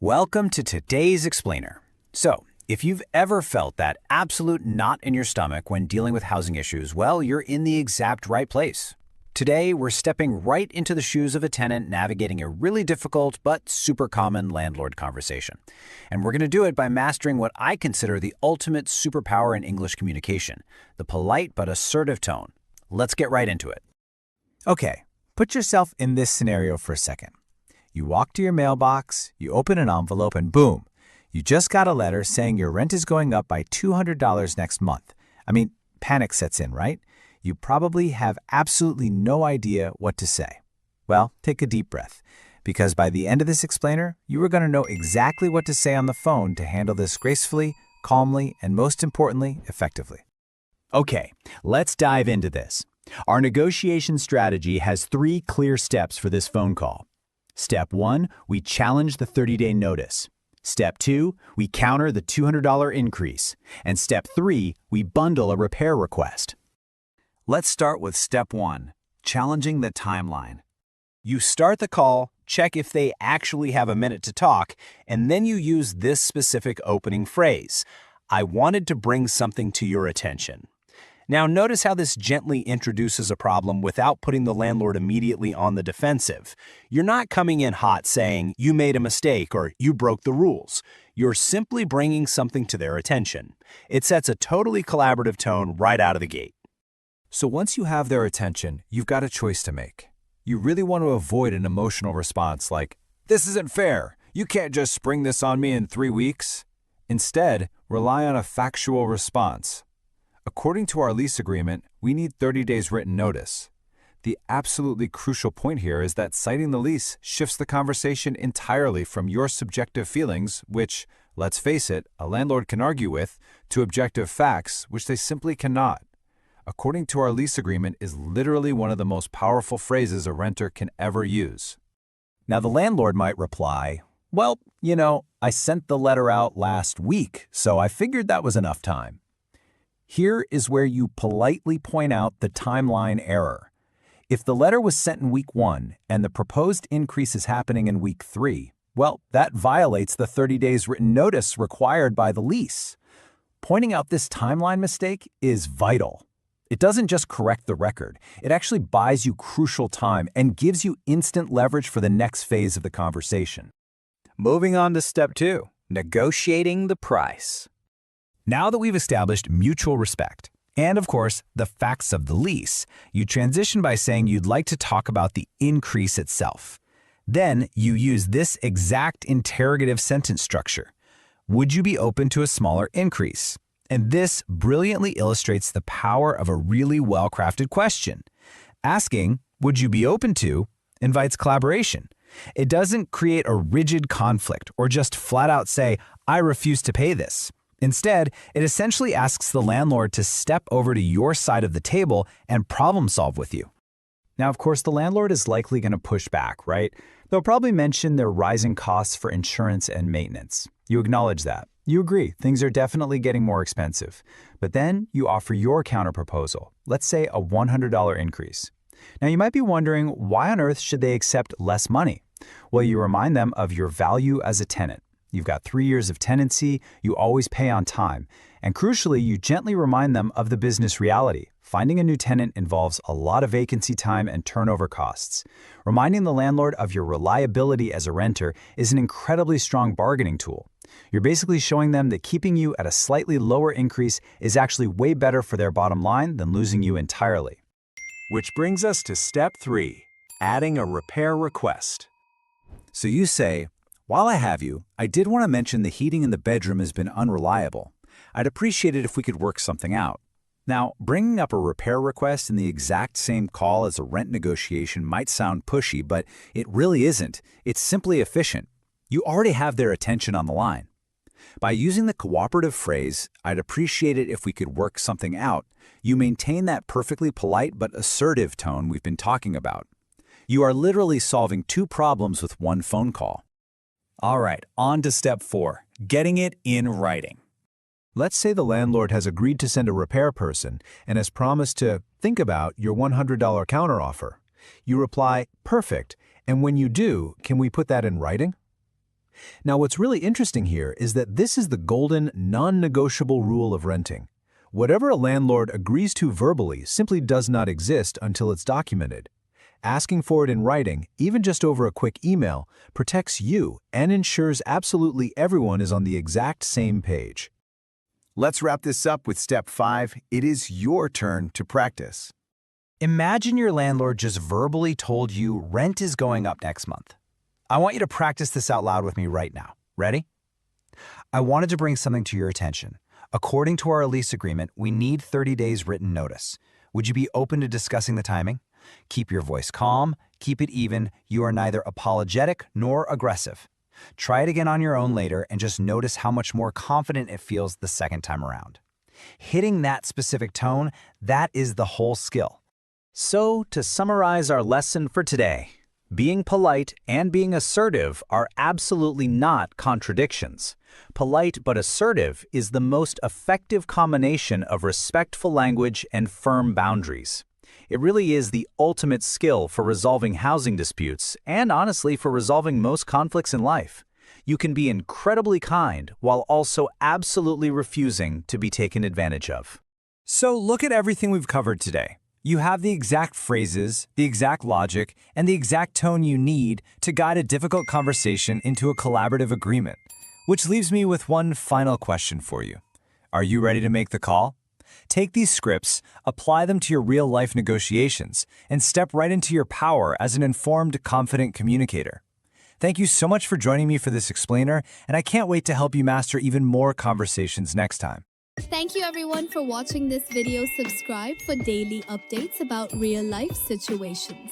Welcome to today's explainer. So, if you've ever felt that absolute knot in your stomach when dealing with housing issues, well, you're in the exact right place. Today, we're stepping right into the shoes of a tenant navigating a really difficult but super common landlord conversation. And we're going to do it by mastering what I consider the ultimate superpower in English communication, the polite but assertive tone. Let's get right into it. Okay, put yourself in this scenario for a second. You walk to your mailbox, you open an envelope, and boom, you just got a letter saying your rent is going up by $200 next month. Panic sets in, right? You probably have absolutely no idea what to say. Well, take a deep breath, because by the end of this explainer, you are going to know exactly what to say on the phone to handle this gracefully, calmly, and most importantly, effectively. Okay, let's dive into this. Our negotiation strategy has 3 clear steps for this phone call. Step 1, we challenge the 30-day notice. Step 2, we counter the $200 increase. And Step 3, we bundle a repair request. Let's start with Step 1, challenging the timeline. You start the call, check if they actually have a minute to talk, and then you use this specific opening phrase, "I wanted to bring something to your attention." Now, notice how this gently introduces a problem without putting the landlord immediately on the defensive. You're not coming in hot saying, "You made a mistake" or "You broke the rules." You're simply bringing something to their attention. It sets a totally collaborative tone right out of the gate. So once you have their attention, you've got a choice to make. You really want to avoid an emotional response like, "This isn't fair. You can't just spring this on me in 3 weeks." Instead, rely on a factual response. According to our lease agreement, we need 30 days written notice. The absolutely crucial point here is that citing the lease shifts the conversation entirely from your subjective feelings, which, let's face it, a landlord can argue with, to objective facts, which they simply cannot. According to our lease agreement is literally one of the most powerful phrases a renter can ever use. Now, the landlord might reply, "Well, I sent the letter out last week, so I figured that was enough time." Here is where you politely point out the timeline error. If the letter was sent in week 1 and the proposed increase is happening in week 3, well, that violates the 30 days written notice required by the lease. Pointing out this timeline mistake is vital. It doesn't just correct the record, it actually buys you crucial time and gives you instant leverage for the next phase of the conversation. Moving on to Step 2, negotiating the price. Now that we've established mutual respect, and of course, the facts of the lease, you transition by saying you'd like to talk about the increase itself. Then you use this exact interrogative sentence structure. Would you be open to a smaller increase? And this brilliantly illustrates the power of a really well-crafted question. Asking, "Would you be open to?" invites collaboration. It doesn't create a rigid conflict or just flat out say, "I refuse to pay this." Instead, it essentially asks the landlord to step over to your side of the table and problem solve with you. Now, of course, the landlord is likely going to push back, right? They'll probably mention their rising costs for insurance and maintenance. You acknowledge that. You agree, things are definitely getting more expensive. But then you offer your counterproposal, let's say a $100 increase. Now, you might be wondering, why on earth should they accept less money? Well, you remind them of your value as a tenant. You've got 3 years of tenancy, you always pay on time, and crucially, you gently remind them of the business reality. Finding a new tenant involves a lot of vacancy time and turnover costs. Reminding the landlord of your reliability as a renter is an incredibly strong bargaining tool. You're basically showing them that keeping you at a slightly lower increase is actually way better for their bottom line than losing you entirely. Which brings us to Step 3, adding a repair request. So you say, "While I have you, I did want to mention the heating in the bedroom has been unreliable. I'd appreciate it if we could work something out." Now, bringing up a repair request in the exact same call as a rent negotiation might sound pushy, but it really isn't. It's simply efficient. You already have their attention on the line. By using the cooperative phrase, "I'd appreciate it if we could work something out," you maintain that perfectly polite but assertive tone we've been talking about. You are literally solving 2 problems with 1 phone call. All right, on to Step 4, getting it in writing. Let's say the landlord has agreed to send a repair person and has promised to think about your $100 counteroffer. You reply, "Perfect, and when you do, can we put that in writing?" Now, what's really interesting here is that this is the golden, non-negotiable rule of renting. Whatever a landlord agrees to verbally simply does not exist until it's documented. Asking for it in writing, even just over a quick email, protects you and ensures absolutely everyone is on the exact same page. Let's wrap this up with step 5. It is your turn to practice. Imagine your landlord just verbally told you rent is going up next month. I want you to practice this out loud with me right now. Ready? I wanted to bring something to your attention. According to our lease agreement, we need 30 days written notice. Would you be open to discussing the timing? Keep your voice calm, keep it even. You are neither apologetic nor aggressive. Try it again on your own later and just notice how much more confident it feels the second time around. Hitting that specific tone, that is the whole skill. So, to summarize our lesson for today, being polite and being assertive are absolutely not contradictions. Polite but assertive is the most effective combination of respectful language and firm boundaries. It really is the ultimate skill for resolving housing disputes and, honestly, for resolving most conflicts in life. You can be incredibly kind while also absolutely refusing to be taken advantage of. So look at everything we've covered today. You have the exact phrases, the exact logic, and the exact tone you need to guide a difficult conversation into a collaborative agreement. Which leaves me with one final question for you. Are you ready to make the call? Take these scripts, apply them to your real-life negotiations, and step right into your power as an informed, confident communicator. Thank you so much for joining me for this explainer, and I can't wait to help you master even more conversations next time. Thank you everyone for watching this video. Subscribe for daily updates about real-life situations.